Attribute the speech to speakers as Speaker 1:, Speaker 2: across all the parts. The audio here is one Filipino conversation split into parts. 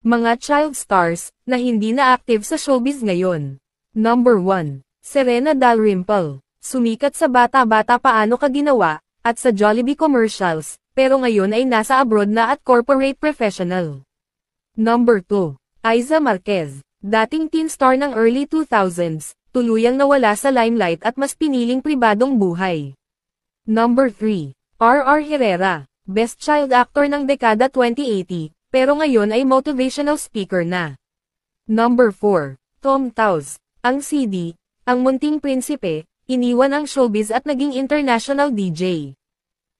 Speaker 1: Mga child stars, na hindi na active sa showbiz ngayon. Number 1. Serena Dalrymple. Sumikat sa bata-bata paano ka ginawa, at sa Jollibee commercials, pero ngayon ay nasa abroad na at corporate professional. Number 2. Aiza Marquez. Dating teen star ng early 2000s, tuluyang nawala sa limelight at mas piniling pribadong buhay. Number 3. R.R. Herrera. Best Child Actor ng dekada 2080, pero ngayon ay motivational speaker na. Number 4. Tom Towles. Ang CD, ang munting prinsipe, iniwan ang showbiz at naging international DJ.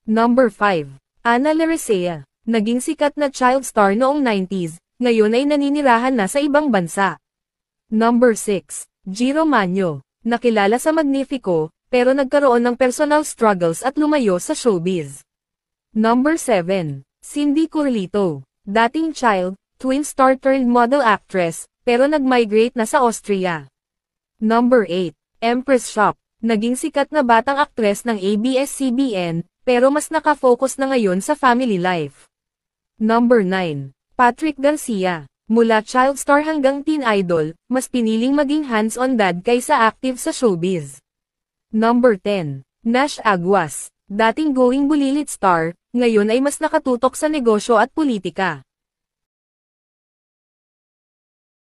Speaker 1: Number 5. Ana Larecea. Naging sikat na child star noong 90s, ngayon ay naninirahan na sa ibang bansa. Number 6. Giro Manyo. Nakilala sa Magnifico, pero nagkaroon ng personal struggles at lumayo sa showbiz. Number 7. Cindy Curlito. Dating child, twin star turned model actress, pero nag-migrate na sa Austria. Number 8. Empress Shop. Naging sikat na batang aktres ng ABS-CBN, pero mas nakafocus na ngayon sa family life. Number 9. Patrick Garcia. Mula child star hanggang teen idol, mas piniling maging hands-on dad kaysa active sa showbiz. Number 10. Nash Aguas. Dating going bulilit star, ngayon ay mas nakatutok sa negosyo at politika.